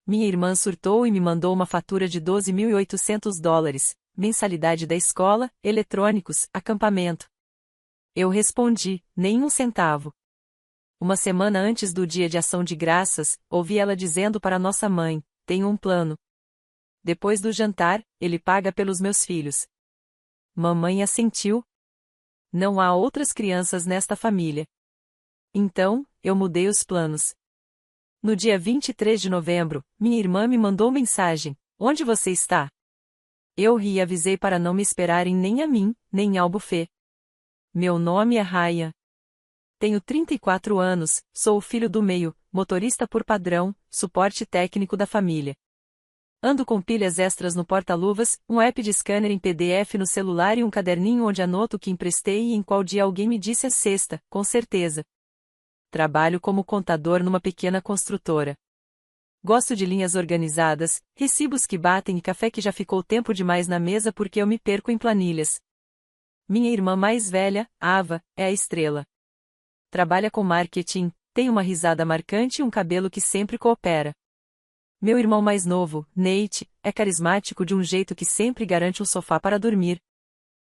Minha irmã surtou e me mandou uma fatura de $12.800, mensalidade da escola, eletrônicos, acampamento. Eu respondi, nem um centavo. Uma semana antes do Dia de Ação de Graças, ouvi ela dizendo para nossa mãe: tenho um plano. Depois do jantar, ele paga pelos meus filhos. Mamãe assentiu. Não há outras crianças nesta família. Então, eu mudei os planos. No dia 23 de novembro, minha irmã me mandou mensagem: onde você está? Eu ri e avisei para não me esperarem nem a mim, nem ao buffet. Meu nome é Ryan. Tenho 34 anos, sou o filho do meio, motorista por padrão, suporte técnico da família. Ando com pilhas extras no porta-luvas, um app de scanner em PDF no celular e um caderninho onde anoto o que emprestei e em qual dia alguém me disse a sexta, com certeza. Trabalho como contador numa pequena construtora. Gosto de linhas organizadas, recibos que batem e café que já ficou tempo demais na mesa porque eu me perco em planilhas. Minha irmã mais velha, Ava, é a estrela. Trabalha com marketing, tem uma risada marcante e um cabelo que sempre coopera. Meu irmão mais novo, Nate, é carismático de um jeito que sempre garante um sofá para dormir.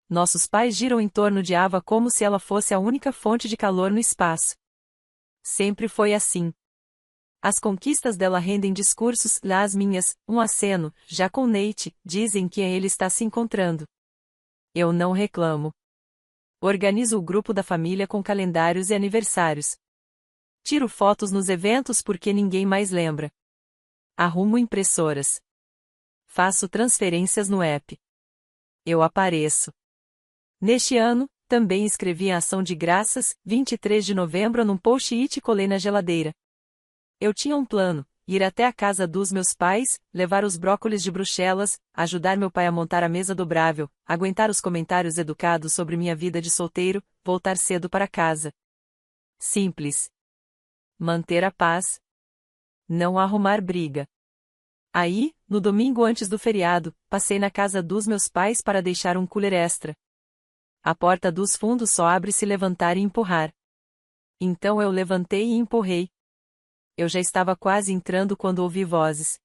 Nossos pais giram em torno de Ava como se ela fosse a única fonte de calor no espaço. Sempre foi assim. As conquistas dela rendem discursos, as minhas, um aceno, já com Nate, dizem que ele está se encontrando. Eu não reclamo. Organizo o grupo da família com calendários e aniversários. Tiro fotos nos eventos porque ninguém mais lembra. Arrumo impressoras. Faço transferências no app. Eu apareço. Neste ano, também escrevi a ação de graças, 23 de novembro num post-it e colei na geladeira. Eu tinha um plano: ir até a casa dos meus pais, levar os brócolis de Bruxelas, ajudar meu pai a montar a mesa dobrável, aguentar os comentários educados sobre minha vida de solteiro, voltar cedo para casa. Simples. Manter a paz. Não arrumar briga. Aí, no domingo antes do feriado, passei na casa dos meus pais para deixar um cooler extra. A porta dos fundos só abre se levantar e empurrar. Então eu levantei e empurrei. Eu já estava quase entrando quando ouvi vozes.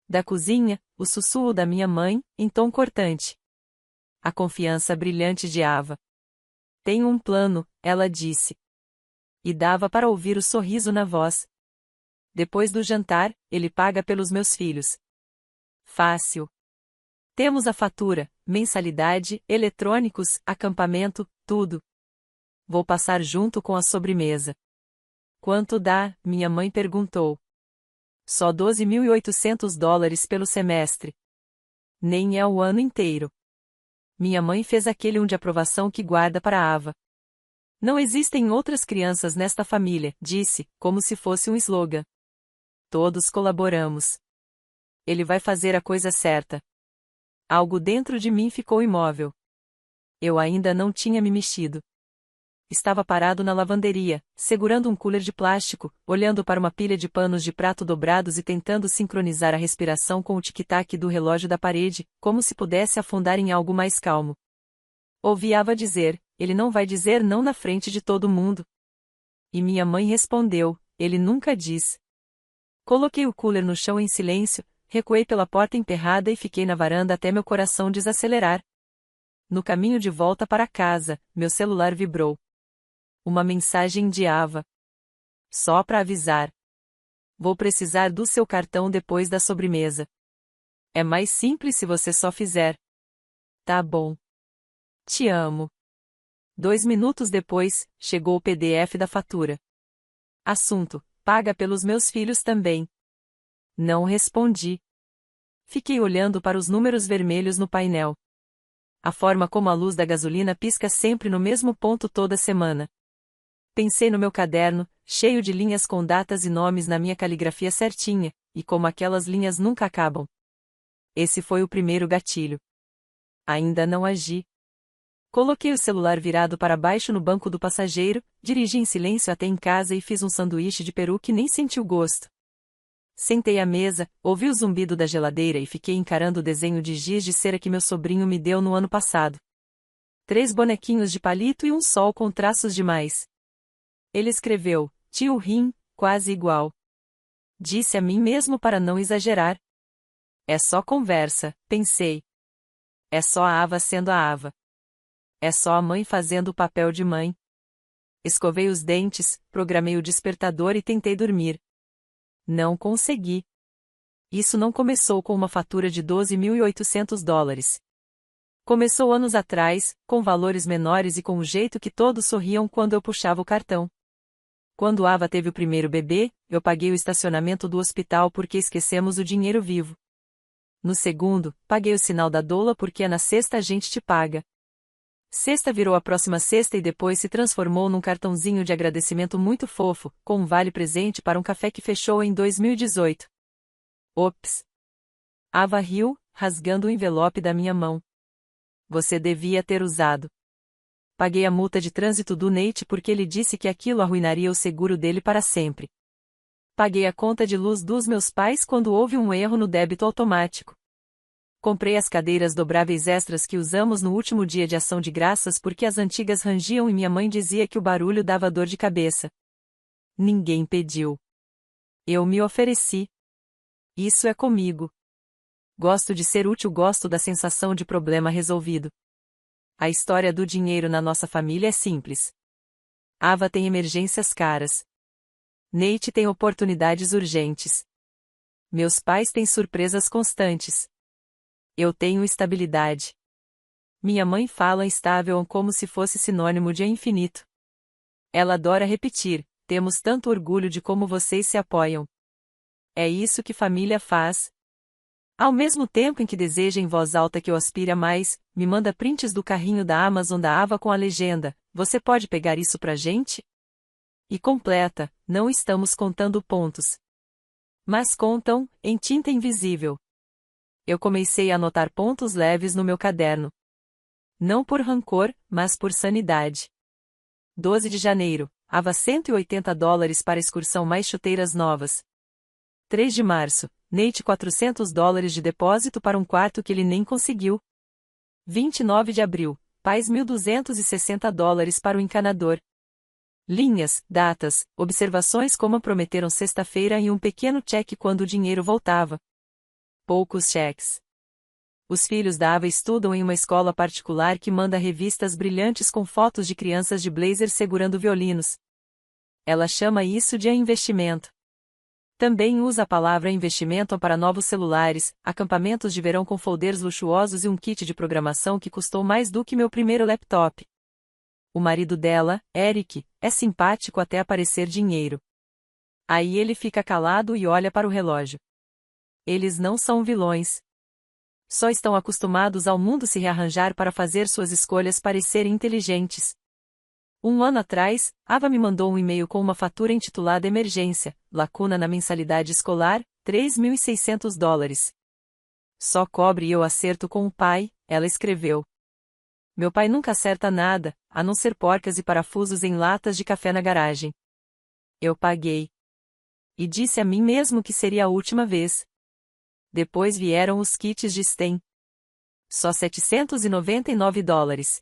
Da cozinha, o sussurro da minha mãe, em tom cortante. A confiança brilhante de Ava. Tenho um plano, ela disse. E dava para ouvir o sorriso na voz. Depois do jantar, ele paga pelos meus filhos. Fácil. Temos a fatura, mensalidade, eletrônicos, acampamento, tudo. Vou passar junto com a sobremesa. Quanto dá? Minha mãe perguntou. Só $12.800 pelo semestre. Nem é o ano inteiro. Minha mãe fez aquele de aprovação que guarda para a Ava. Não existem outras crianças nesta família, disse, como se fosse um slogan. Todos colaboramos. Ele vai fazer a coisa certa. Algo dentro de mim ficou imóvel. Eu ainda não tinha me mexido. Estava parado na lavanderia, segurando um cooler de plástico, olhando para uma pilha de panos de prato dobrados e tentando sincronizar a respiração com o tic-tac do relógio da parede, como se pudesse afundar em algo mais calmo. Ouvi Ava dizer: ele não vai dizer não na frente de todo mundo. E minha mãe respondeu: ele nunca diz. Coloquei o cooler no chão em silêncio, recuei pela porta emperrada e fiquei na varanda até meu coração desacelerar. No caminho de volta para casa, meu celular vibrou. Uma mensagem de Ava. Só para avisar. Vou precisar do seu cartão depois da sobremesa. É mais simples se você só fizer. Tá bom. Te amo. 2 minutos depois, chegou o PDF da fatura. Assunto: paga pelos meus filhos também. Não respondi. Fiquei olhando para os números vermelhos no painel. A forma como a luz da gasolina pisca sempre no mesmo ponto toda semana. Pensei no meu caderno, cheio de linhas com datas e nomes na minha caligrafia certinha, e como aquelas linhas nunca acabam. Esse foi o primeiro gatilho. Ainda não agi. Coloquei o celular virado para baixo no banco do passageiro, dirigi em silêncio até em casa e fiz um sanduíche de peru que nem senti o gosto. Sentei à mesa, ouvi o zumbido da geladeira e fiquei encarando o desenho de giz de cera que meu sobrinho me deu no ano passado. 3 bonequinhos de palito e um sol com traços demais. Ele escreveu: tio Rim, quase igual. Disse a mim mesmo para não exagerar. É só conversa, pensei. É só a Ava sendo a Ava. É só a mãe fazendo o papel de mãe. Escovei os dentes, programei o despertador e tentei dormir. Não consegui. Isso não começou com uma fatura de $12.800. Começou anos atrás, com valores menores e com o jeito que todos sorriam quando eu puxava o cartão. Quando Ava teve o primeiro bebê, eu paguei o estacionamento do hospital porque esquecemos o dinheiro vivo. No segundo, paguei o sinal da doula porque na sexta a gente te paga. Sexta virou a próxima sexta e depois se transformou num cartãozinho de agradecimento muito fofo, com um vale-presente para um café que fechou em 2018. Ops! Ava riu, rasgando o envelope da minha mão. Você devia ter usado. Paguei a multa de trânsito do Nate porque ele disse que aquilo arruinaria o seguro dele para sempre. Paguei a conta de luz dos meus pais quando houve um erro no débito automático. Comprei as cadeiras dobráveis extras que usamos no último dia de ação de graças porque as antigas rangiam e minha mãe dizia que o barulho dava dor de cabeça. Ninguém pediu. Eu me ofereci. Isso é comigo. Gosto de ser útil, gosto da sensação de problema resolvido. A história do dinheiro na nossa família é simples. Ava tem emergências caras. Nate tem oportunidades urgentes. Meus pais têm surpresas constantes. Eu tenho estabilidade. Minha mãe fala estável como se fosse sinônimo de infinito. Ela adora repetir, temos tanto orgulho de como vocês se apoiam. É isso que família faz. Ao mesmo tempo em que deseja em voz alta que eu aspire a mais, me manda prints do carrinho da Amazon da Ava com a legenda, você pode pegar isso pra gente? E completa, não estamos contando pontos. Mas contam, em tinta invisível. Eu comecei a anotar pontos leves no meu caderno. Não por rancor, mas por sanidade. 12 de janeiro, Ava $180 para excursão mais chuteiras novas. 3 de março, Nate $400 de depósito para um quarto que ele nem conseguiu. 29 de abril, pais $1.260 para o encanador. Linhas, datas, observações como prometeram sexta-feira e um pequeno cheque quando o dinheiro voltava. Poucos cheques. Os filhos da Ava estudam em uma escola particular que manda revistas brilhantes com fotos de crianças de blazer segurando violinos. Ela chama isso de investimento. Também usa a palavra investimento para novos celulares, acampamentos de verão com folders luxuosos e um kit de programação que custou mais do que meu primeiro laptop. O marido dela, Eric, é simpático até aparecer dinheiro. Aí ele fica calado e olha para o relógio. Eles não são vilões. Só estão acostumados ao mundo se rearranjar para fazer suas escolhas parecerem inteligentes. Um ano atrás, Ava me mandou um e-mail com uma fatura intitulada Emergência, lacuna na mensalidade escolar, $3.600. Só cobre e eu acerto com o pai, ela escreveu. Meu pai nunca acerta nada, a não ser porcas e parafusos em latas de café na garagem. Eu paguei. E disse a mim mesmo que seria a última vez. Depois vieram os kits de STEM. Só $799.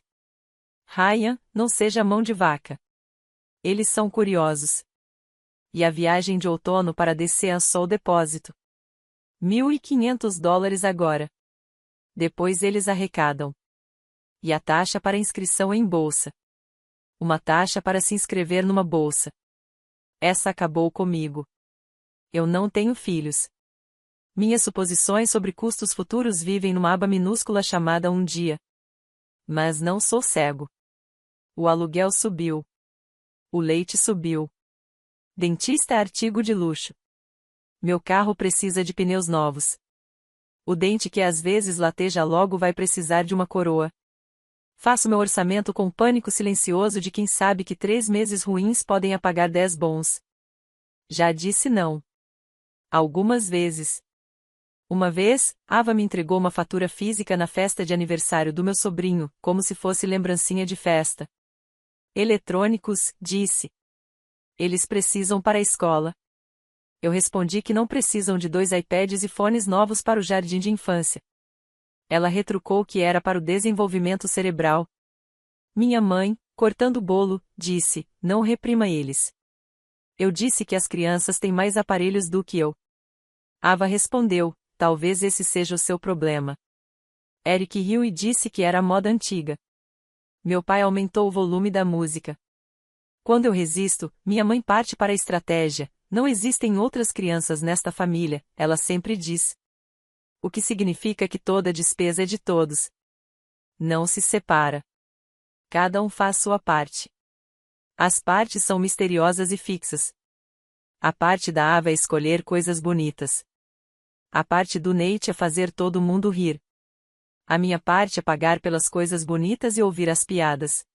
Ryan, não seja mão de vaca. Eles são curiosos. E a viagem de outono para descer a só o depósito. $1.500 agora. Depois eles arrecadam. E a taxa para inscrição em bolsa. Uma taxa para se inscrever numa bolsa. Essa acabou comigo. Eu não tenho filhos. Minhas suposições sobre custos futuros vivem numa aba minúscula chamada Um Dia. Mas não sou cego. O aluguel subiu. O leite subiu. Dentista é artigo de luxo. Meu carro precisa de pneus novos. O dente que às vezes lateja logo vai precisar de uma coroa. Faço meu orçamento com pânico silencioso de quem sabe que 3 meses ruins podem apagar 10 bons. Já disse não. Algumas vezes. Uma vez, Ava me entregou uma fatura física na festa de aniversário do meu sobrinho, como se fosse lembrancinha de festa. Eletrônicos, disse. Eles precisam para a escola. Eu respondi que não precisam de 2 iPads e fones novos para o jardim de infância. Ela retrucou que era para o desenvolvimento cerebral. Minha mãe, cortando o bolo, disse, não reprima eles. Eu disse que as crianças têm mais aparelhos do que eu. Ava respondeu, talvez esse seja o seu problema. Eric riu e disse que era a moda antiga. Meu pai aumentou o volume da música. Quando eu resisto, minha mãe parte para a estratégia. Não existem outras crianças nesta família, ela sempre diz. O que significa que toda despesa é de todos. Não se separa. Cada um faz sua parte. As partes são misteriosas e fixas. A parte da Ava é escolher coisas bonitas. A parte do Nate é fazer todo mundo rir. A minha parte é pagar pelas coisas bonitas e ouvir as piadas.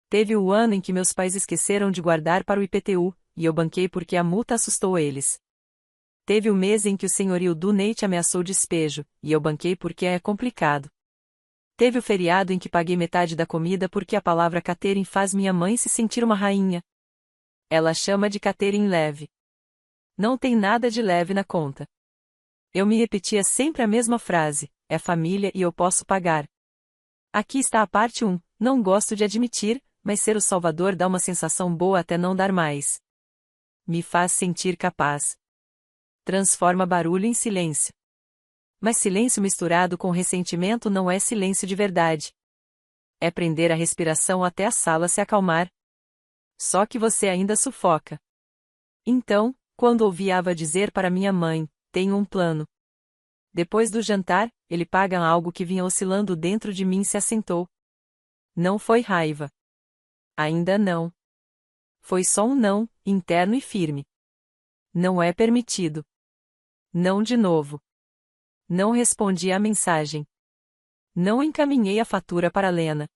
Teve o ano em que meus pais esqueceram de guardar para o IPTU, e eu banquei porque a multa assustou eles. Teve o mês em que o senhorio do Nate ameaçou despejo, e eu banquei porque é complicado. Teve o feriado em que paguei metade da comida porque a palavra catering faz minha mãe se sentir uma rainha. Ela chama de catering leve. Não tem nada de leve na conta. Eu me repetia sempre a mesma frase, é família e eu posso pagar. Aqui está a parte 1, não gosto de admitir, mas ser o salvador dá uma sensação boa até não dar mais. Me faz sentir capaz. Transforma barulho em silêncio. Mas silêncio misturado com ressentimento não é silêncio de verdade. É prender a respiração até a sala se acalmar. Só que você ainda sufoca. Então, quando ouvi Ava dizer para minha mãe, tenho um plano. Depois do jantar, ele paga algo que vinha oscilando dentro de mim se assentou. Não foi raiva. Ainda não. Foi só um não, interno e firme. Não é permitido. Não de novo. Não respondi à mensagem. Não encaminhei a fatura para Lena.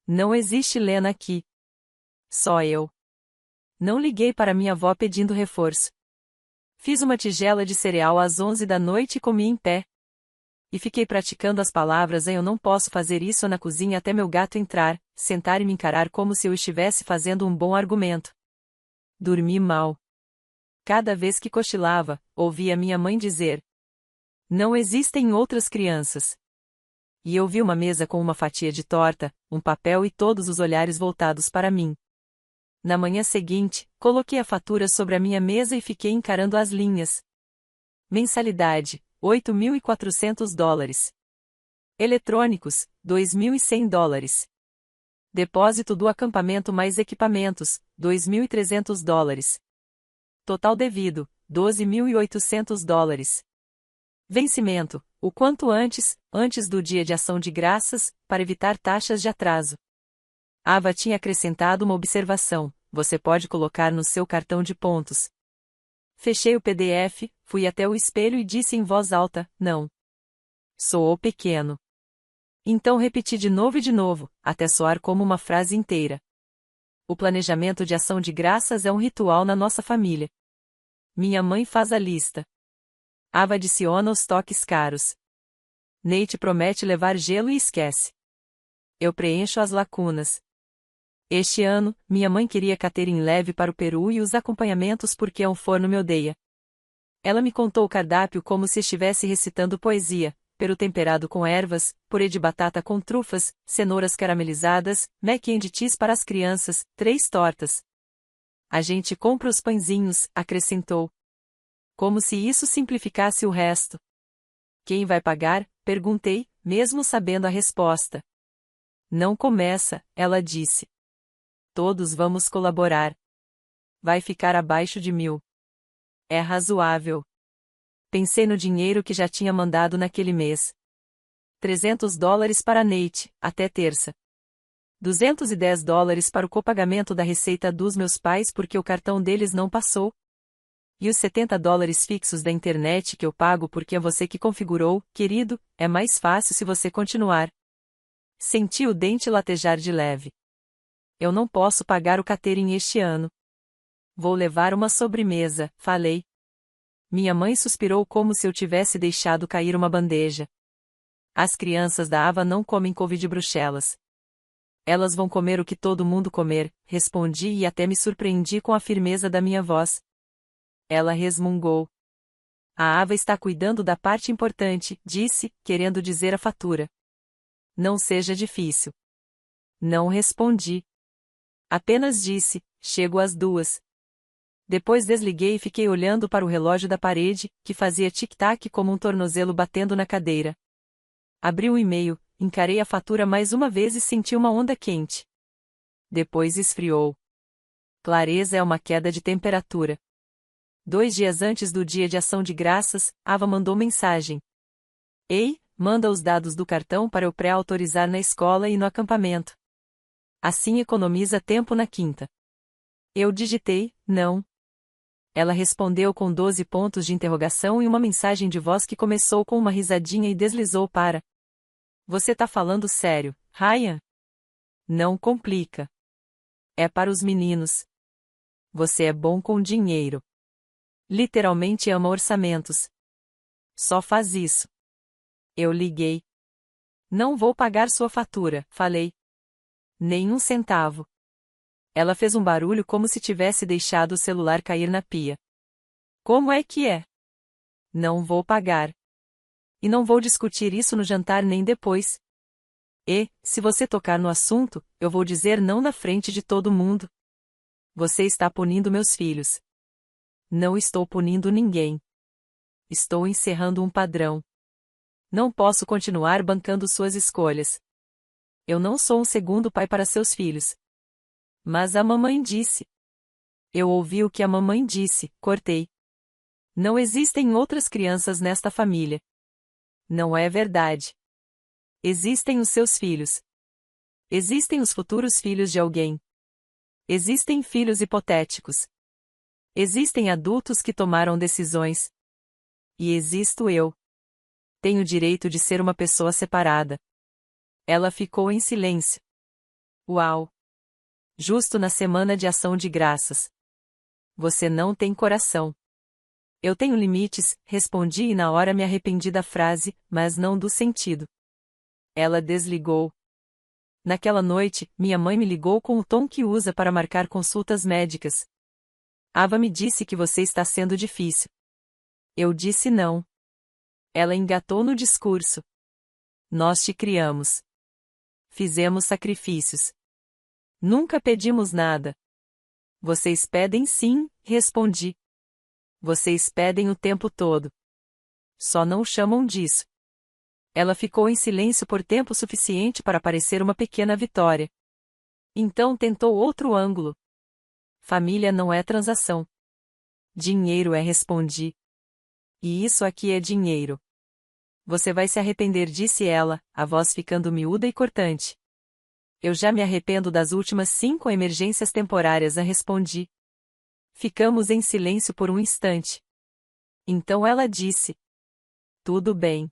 Não existe Lena aqui. Só eu. Não liguei para minha avó pedindo reforço. Fiz uma tigela de cereal às 11 da noite e comi em pé. E fiquei praticando as palavras eu não posso fazer isso na cozinha até meu gato entrar, sentar e me encarar como se eu estivesse fazendo um bom argumento. Dormi mal. Cada vez que cochilava, ouvia minha mãe dizer: não existem outras crianças. E eu vi uma mesa com uma fatia de torta, um papel e todos os olhares voltados para mim. Na manhã seguinte, coloquei a fatura sobre a minha mesa e fiquei encarando as linhas. Mensalidade, $8.400. Eletrônicos, $2.100. Depósito do acampamento mais equipamentos, $2.300. Total devido, $12.800. Vencimento, o quanto antes do dia de ação de graças, para evitar taxas de atraso. Ava tinha acrescentado uma observação, você pode colocar no seu cartão de pontos. Fechei o PDF, fui até o espelho e disse em voz alta, não. Soou pequeno. Então repeti de novo, até soar como uma frase inteira. O planejamento de ação de graças é um ritual na nossa família. Minha mãe faz a lista. Ava adiciona os toques caros. Nate promete levar gelo e esquece. Eu preencho as lacunas. Este ano, minha mãe queria catering leve para o peru e os acompanhamentos porque um forno me odeia. Ela me contou o cardápio como se estivesse recitando poesia, peru temperado com ervas, purê de batata com trufas, cenouras caramelizadas, mac and cheese para as crianças, 3 tortas. A gente compra os pãezinhos, acrescentou. Como se isso simplificasse o resto. Quem vai pagar? Perguntei, mesmo sabendo a resposta. Não começa, ela disse. Todos vamos colaborar. Vai ficar abaixo de 1.000. É razoável. Pensei no dinheiro que já tinha mandado naquele mês. $300 para Nate, até terça. $210 para o copagamento da receita dos meus pais porque o cartão deles não passou. E os $70 fixos da internet que eu pago porque é você que configurou, querido, é mais fácil se você continuar. Senti o dente latejar de leve. Eu não posso pagar o catering este ano. Vou levar uma sobremesa, falei. Minha mãe suspirou como se eu tivesse deixado cair uma bandeja. As crianças da Ava não comem couve de Bruxelas. Elas vão comer o que todo mundo comer, respondi e até me surpreendi com a firmeza da minha voz. Ela resmungou. A Ava está cuidando da parte importante, disse, querendo dizer a fatura. Não seja difícil. Não respondi. Apenas disse, chego às 2. Depois desliguei e fiquei olhando para o relógio da parede, que fazia tic-tac como um tornozelo batendo na cadeira. Abri o e-mail, encarei a fatura mais uma vez e senti uma onda quente. Depois esfriou. Clareza é uma queda de temperatura. 2 dias antes do dia de ação de graças, Ava mandou mensagem. Ei, manda os dados do cartão para eu pré-autorizar na escola e no acampamento. Assim economiza tempo na quinta. Eu digitei, não. Ela respondeu com 12 pontos de interrogação e uma mensagem de voz que começou com uma risadinha e deslizou para. Você tá falando sério, Ryan? Não complica. É para os meninos. Você é bom com dinheiro. Literalmente ama orçamentos. Só faz isso. Eu liguei. Não vou pagar sua fatura, falei. Nem um centavo. Ela fez um barulho como se tivesse deixado o celular cair na pia. Como é que é? Não vou pagar. E não vou discutir isso no jantar nem depois. E, se você tocar no assunto, eu vou dizer não na frente de todo mundo. Você está punindo meus filhos. Não estou punindo ninguém. Estou encerrando um padrão. Não posso continuar bancando suas escolhas. Eu não sou um segundo pai para seus filhos. Mas a mamãe disse. Eu ouvi o que a mamãe disse, cortei. Não existem outras crianças nesta família. Não é verdade. Existem os seus filhos. Existem os futuros filhos de alguém. Existem filhos hipotéticos. Existem adultos que tomaram decisões. E existo eu. Tenho direito de ser uma pessoa separada. Ela ficou em silêncio. Uau! Justo na semana de ação de graças. Você não tem coração. Eu tenho limites, respondi e na hora me arrependi da frase, mas não do sentido. Ela desligou. Naquela noite, minha mãe me ligou com o tom que usa para marcar consultas médicas. Ava me disse que você está sendo difícil. Eu disse não. Ela engatou no discurso. Nós te criamos. Fizemos sacrifícios. Nunca pedimos nada. Vocês pedem sim, respondi. Vocês pedem o tempo todo. Só não chamam disso. Ela ficou em silêncio por tempo suficiente para parecer uma pequena vitória. Então tentou outro ângulo. Família não é transação. Dinheiro é, respondi. E isso aqui é dinheiro. Você vai se arrepender, disse ela, a voz ficando miúda e cortante. Eu já me arrependo das últimas 5 emergências temporárias, respondi. Ficamos em silêncio por um instante. Então ela disse. Tudo bem.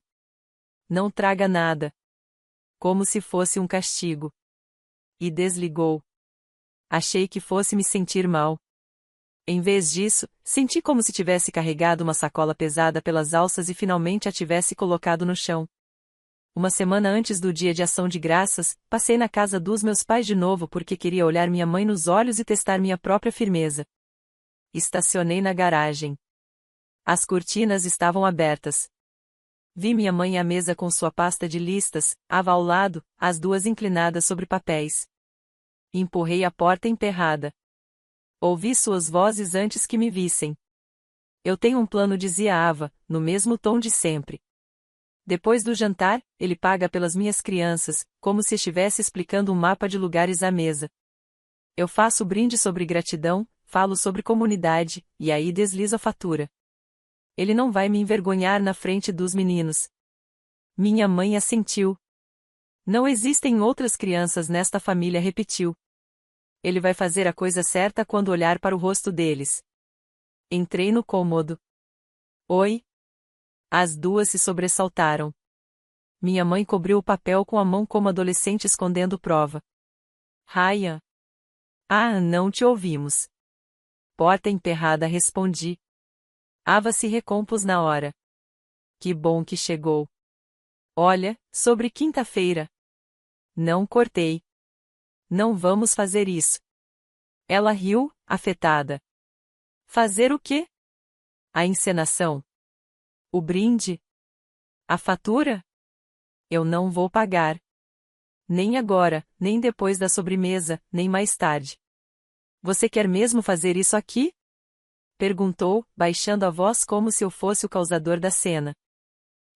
Não traga nada. Como se fosse um castigo. E desligou. Achei que fosse me sentir mal. Em vez disso, senti como se tivesse carregado uma sacola pesada pelas alças e finalmente a tivesse colocado no chão. Uma semana antes do dia de ação de graças, passei na casa dos meus pais de novo porque queria olhar minha mãe nos olhos e testar minha própria firmeza. Estacionei na garagem. As cortinas estavam abertas. Vi minha mãe à mesa com sua pasta de listas, Ava ao lado, as duas inclinadas sobre papéis. Empurrei a porta emperrada. Ouvi suas vozes antes que me vissem. Eu tenho um plano, dizia Ava, no mesmo tom de sempre. Depois do jantar, ele paga pelas minhas crianças, como se estivesse explicando um mapa de lugares à mesa. Eu faço brinde sobre gratidão, falo sobre comunidade, e aí deslizo a fatura. Ele não vai me envergonhar na frente dos meninos. Minha mãe assentiu. Não existem outras crianças nesta família, repetiu. Ele vai fazer a coisa certa quando olhar para o rosto deles. Entrei no cômodo. Oi? As duas se sobressaltaram. Minha mãe cobriu o papel com a mão como adolescente escondendo prova. Ryan. Ah, não te ouvimos. Porta emperrada, respondi. Ava se recompôs na hora. Que bom que chegou. Olha, sobre quinta-feira. Não cortei. Não vamos fazer isso. Ela riu, afetada. Fazer o quê? A encenação. O brinde? A fatura? Eu não vou pagar. Nem agora, nem depois da sobremesa, nem mais tarde. Você quer mesmo fazer isso aqui? Perguntou, baixando a voz como se eu fosse o causador da cena.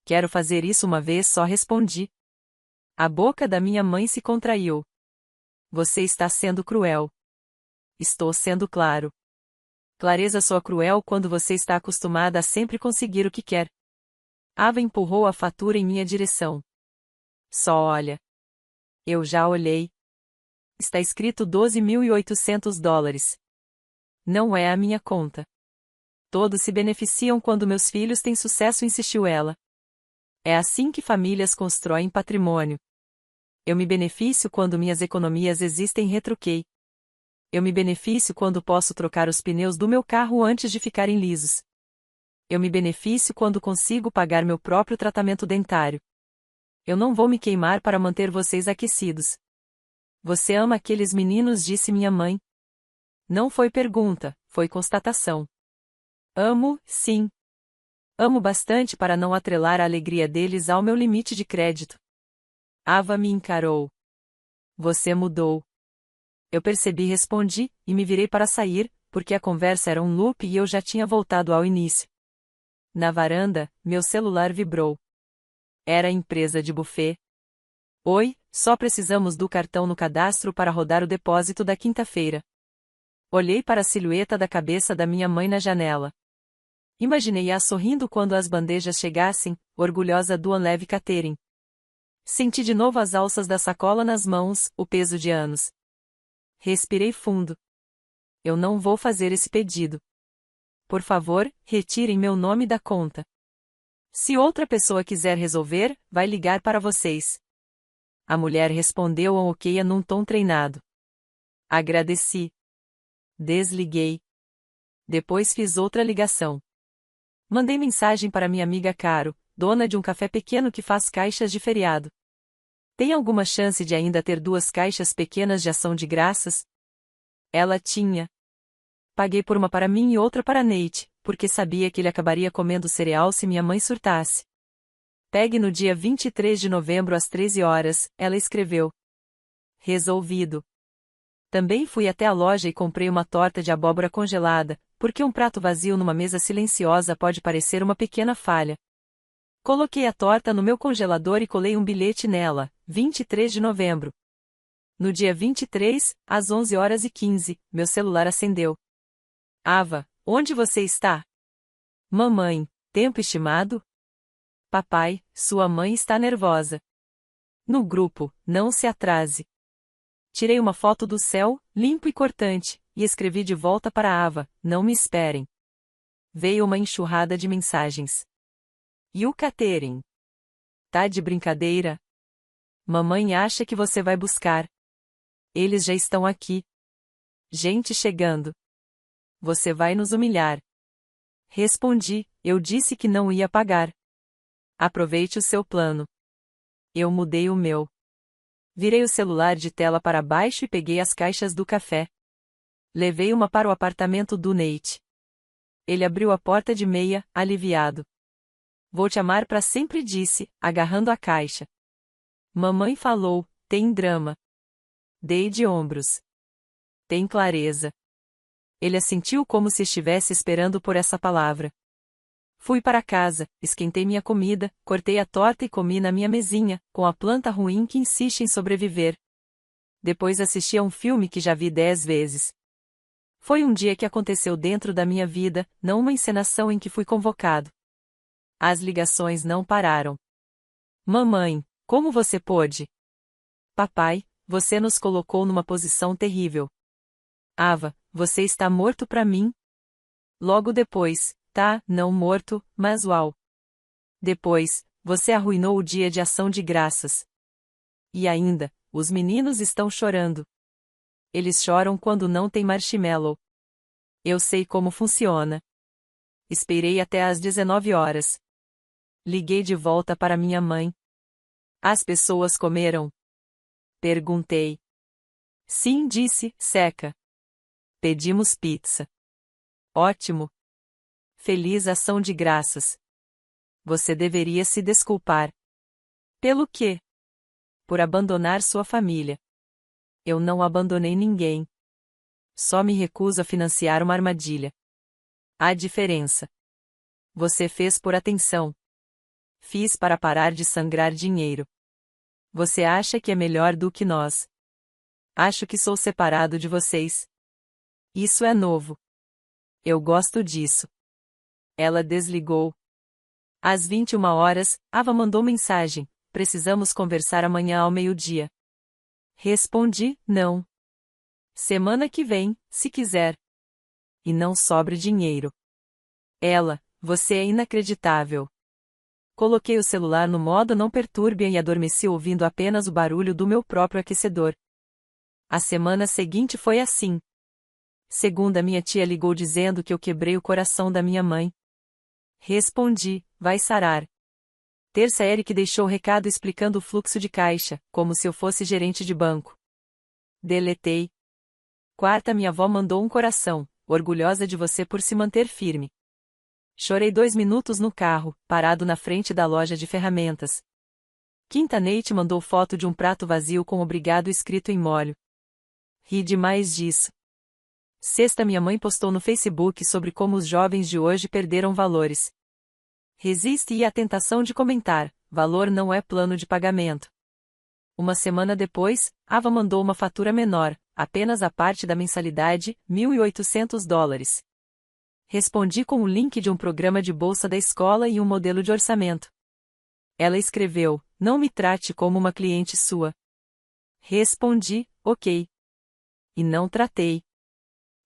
Quero fazer isso uma vez só, respondi. A boca da minha mãe se contraiu. Você está sendo cruel. Estou sendo claro. Clareza soa cruel quando você está acostumada a sempre conseguir o que quer. Ava empurrou a fatura em minha direção. Só olha. Eu já olhei. Está escrito $12.800. Não é a minha conta. Todos se beneficiam quando meus filhos têm sucesso, insistiu ela. É assim que famílias constroem patrimônio. Eu me beneficio quando minhas economias existem, retruquei. Eu me beneficio quando posso trocar os pneus do meu carro antes de ficarem lisos. Eu me beneficio quando consigo pagar meu próprio tratamento dentário. Eu não vou me queimar para manter vocês aquecidos. Você ama aqueles meninos, disse minha mãe. Não foi pergunta, foi constatação. Amo, sim. Amo bastante para não atrelar a alegria deles ao meu limite de crédito. Ava me encarou. Você mudou. Eu percebi, respondi, e me virei para sair, porque a conversa era um loop e eu já tinha voltado ao início. Na varanda, meu celular vibrou. Era a empresa de buffet. Oi, só precisamos do cartão no cadastro para rodar o depósito da quinta-feira. Olhei para a silhueta da cabeça da minha mãe na janela. Imaginei-a sorrindo quando as bandejas chegassem, orgulhosa do Unleve Catering. Senti de novo as alças da sacola nas mãos, o peso de anos. Respirei fundo. Eu não vou fazer esse pedido. Por favor, retirem meu nome da conta. Se outra pessoa quiser resolver, vai ligar para vocês. A mulher respondeu um ok num tom treinado. Agradeci. Desliguei. Depois fiz outra ligação. Mandei mensagem para minha amiga Caro, dona de um café pequeno que faz caixas de feriado. Tem alguma chance de ainda ter 2 caixas pequenas de ação de graças? Ela tinha. Paguei por uma para mim e outra para Nate, porque sabia que ele acabaria comendo cereal se minha mãe surtasse. Pegue no dia 23 de novembro às 13 horas, ela escreveu. Resolvido. Também fui até a loja e comprei uma torta de abóbora congelada, porque um prato vazio numa mesa silenciosa pode parecer uma pequena falha. Coloquei a torta no meu congelador e colei um bilhete nela, 23 de novembro. No dia 23, às 11h15, meu celular acendeu. Ava, onde você está? Mamãe, tempo estimado? Papai, sua mãe está nervosa. No grupo, não se atrase. Tirei uma foto do céu, limpo e cortante, e escrevi de volta para Ava, não me esperem. Veio uma enxurrada de mensagens. E o catering? Tá de brincadeira? Mamãe acha que você vai buscar. Eles já estão aqui. Gente chegando. Você vai nos humilhar. Respondi, eu disse que não ia pagar. Aproveite o seu plano. Eu mudei o meu. Virei o celular de tela para baixo e peguei as caixas do café. Levei uma para o apartamento do Nate. Ele abriu a porta de meia, aliviado. Vou te amar para sempre, disse, agarrando a caixa. Mamãe falou, tem drama. Dei de ombros. Tem clareza. Ele assentiu como se estivesse esperando por essa palavra. Fui para casa, esquentei minha comida, cortei a torta e comi na minha mesinha, com a planta ruim que insiste em sobreviver. Depois assisti a um filme que já vi 10 vezes. Foi um dia que aconteceu dentro da minha vida, não uma encenação em que fui convocado. As ligações não pararam. Mamãe, como você pôde? Papai, você nos colocou numa posição terrível. Ava, você está morto para mim? Logo depois, tá, não morto, mas uau. Depois, você arruinou o dia de ação de graças. E ainda, os meninos estão chorando. Eles choram quando não tem marshmallow. Eu sei como funciona. Esperei até às 19 horas. Liguei de volta para minha mãe. As pessoas comeram? Perguntei. Sim, disse, seca. Pedimos pizza. Ótimo. Feliz ação de graças. Você deveria se desculpar. Pelo quê? Por abandonar sua família. Eu não abandonei ninguém. Só me recuso a financiar uma armadilha. A diferença. Você fez por atenção. Fiz para parar de sangrar dinheiro. Você acha que é melhor do que nós? Acho que sou separado de vocês. Isso é novo. Eu gosto disso. Ela desligou. Às 21 horas, Ava mandou mensagem: precisamos conversar amanhã ao meio-dia. Respondi: não. Semana que vem, se quiser. E não sobre dinheiro. Ela: você é inacreditável. Coloquei o celular no modo não perturbe e adormeci ouvindo apenas o barulho do meu próprio aquecedor. A semana seguinte foi assim. Segunda, minha tia ligou dizendo que eu quebrei o coração da minha mãe. Respondi: vai sarar. Terça, Eric deixou recado explicando o fluxo de caixa, como se eu fosse gerente de banco. Deletei. Quarta, minha avó mandou um coração, orgulhosa de você por se manter firme. Chorei 2 minutos no carro, parado na frente da loja de ferramentas. Quinta, Nate mandou foto de um prato vazio com obrigado escrito em molho. Ri demais disso. Sexta, minha mãe postou no Facebook sobre como os jovens de hoje perderam valores. Resiste à tentação de comentar: valor não é plano de pagamento. Uma semana depois, Ava mandou uma fatura menor, apenas a parte da mensalidade, $1.800. Respondi com o link de um programa de bolsa da escola e um modelo de orçamento. Ela escreveu: não me trate como uma cliente sua. Respondi: ok. E não tratei.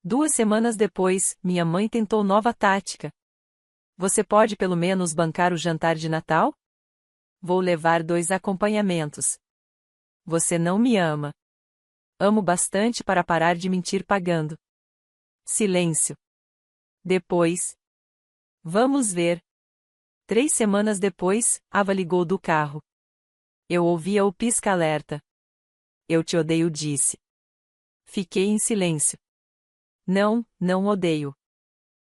2 semanas depois, minha mãe tentou nova tática. Você pode pelo menos bancar o jantar de Natal? Vou levar 2 acompanhamentos. Você não me ama. Amo bastante para parar de mentir pagando. Silêncio. Depois. Vamos ver. 3 semanas depois, Ava ligou do carro. Eu ouvia o pisca-alerta. Eu te odeio, disse. Fiquei em silêncio. Não, não odeio.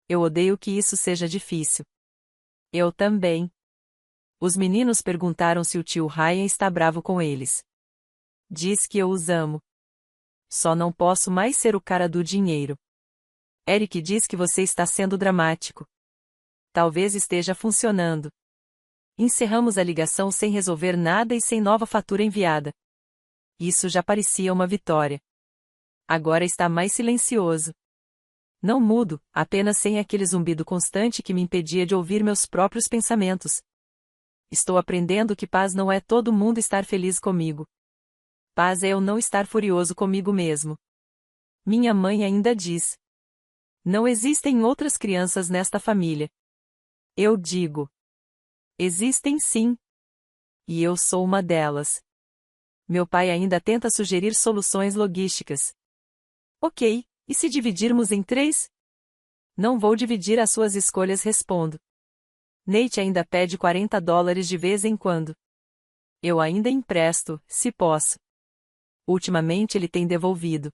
Eu odeio que isso seja difícil. Eu também. Os meninos perguntaram se o tio Ryan está bravo com eles. Diz que eu os amo. Só não posso mais ser o cara do dinheiro. Eric diz que você está sendo dramático. Talvez esteja funcionando. Encerramos a ligação sem resolver nada e sem nova fatura enviada. Isso já parecia uma vitória. Agora está mais silencioso. Não mudo, apenas sem aquele zumbido constante que me impedia de ouvir meus próprios pensamentos. Estou aprendendo que paz não é todo mundo estar feliz comigo. Paz é eu não estar furioso comigo mesmo. Minha mãe ainda diz: não existem outras crianças nesta família. Eu digo: existem sim. E eu sou uma delas. Meu pai ainda tenta sugerir soluções logísticas. Ok, e se dividirmos em 3? Não vou dividir as suas escolhas, respondo. Nate ainda pede $40 de vez em quando. Eu ainda empresto, se posso. Ultimamente ele tem devolvido.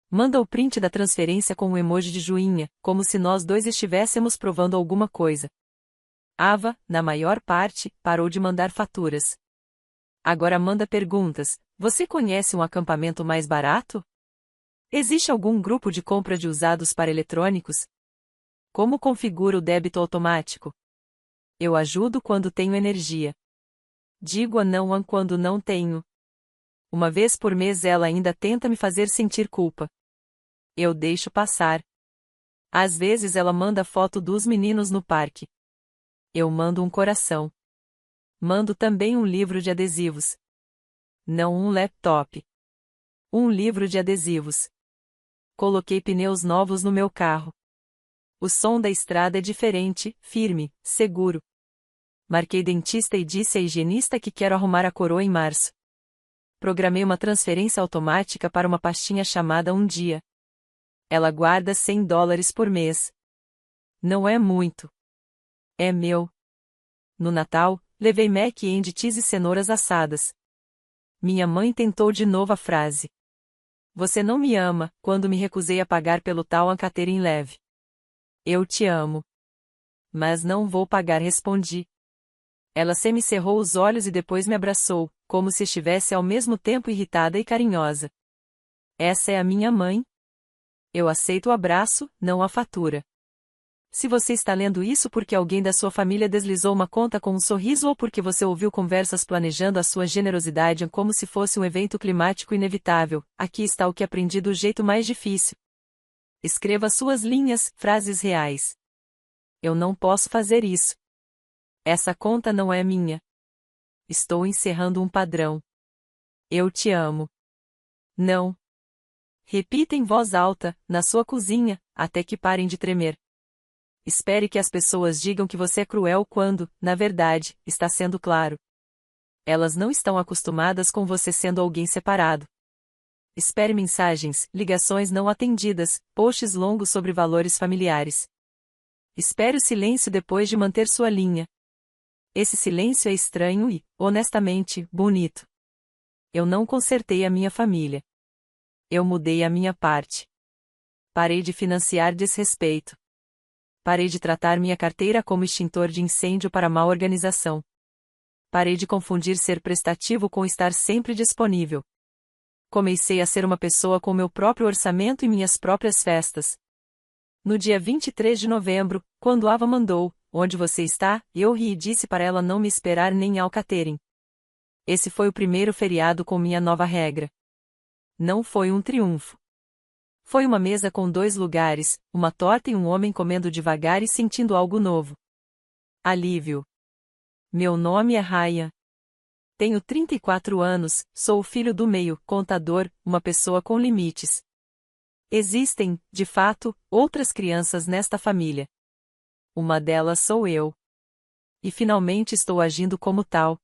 Manda o print da transferência com um emoji de joinha, como se nós dois estivéssemos provando alguma coisa. Ava, na maior parte, parou de mandar faturas. Agora manda perguntas: você conhece um acampamento mais barato? Existe algum grupo de compra de usados para eletrônicos? Como configuro o débito automático? Eu ajudo quando tenho energia. Digo a não quando não tenho. Uma vez por mês ela ainda tenta me fazer sentir culpa. Eu deixo passar. Às vezes ela manda foto dos meninos no parque. Eu mando um coração. Mando também um livro de adesivos. Não um laptop. Um livro de adesivos. Coloquei pneus novos no meu carro. O som da estrada é diferente, firme, seguro. Marquei dentista e disse à higienista que quero arrumar a coroa em março. Programei uma transferência automática para uma pastinha chamada Um Dia. Ela guarda $100 por mês. Não é muito. É meu. No Natal, levei mac and cheese e cenouras assadas. Minha mãe tentou de novo a frase: você não me ama, quando me recusei a pagar pelo tal catering leve. Eu te amo. Mas não vou pagar, respondi. Ela semicerrou os olhos e depois me abraçou, como se estivesse ao mesmo tempo irritada e carinhosa. Essa é a minha mãe? Eu aceito o abraço, não a fatura. Se você está lendo isso porque alguém da sua família deslizou uma conta com um sorriso ou porque você ouviu conversas planejando a sua generosidade como se fosse um evento climático inevitável, aqui está o que aprendi do jeito mais difícil. Escreva suas linhas, frases reais. Eu não posso fazer isso. Essa conta não é minha. Estou encerrando um padrão. Eu te amo. Não. Repita em voz alta, na sua cozinha, até que parem de tremer. Espere que as pessoas digam que você é cruel quando, na verdade, está sendo claro. Elas não estão acostumadas com você sendo alguém separado. Espere mensagens, ligações não atendidas, posts longos sobre valores familiares. Espere o silêncio depois de manter sua linha. Esse silêncio é estranho e, honestamente, bonito. Eu não consertei a minha família. Eu mudei a minha parte. Parei de financiar desrespeito. Parei de tratar minha carteira como extintor de incêndio para má organização. Parei de confundir ser prestativo com estar sempre disponível. Comecei a ser uma pessoa com meu próprio orçamento e minhas próprias festas. No dia 23 de novembro, quando Ava mandou, "Onde você está?", eu ri e disse para ela não me esperar nem ao catering. Esse foi o primeiro feriado com minha nova regra. Não foi um triunfo. Foi uma mesa com 2 lugares, uma torta e um homem comendo devagar e sentindo algo novo. Alívio. Meu nome é Ryan. Tenho 34 anos, sou o filho do meio, contador, uma pessoa com limites. Existem, de fato, outras crianças nesta família. Uma delas sou eu. E finalmente estou agindo como tal.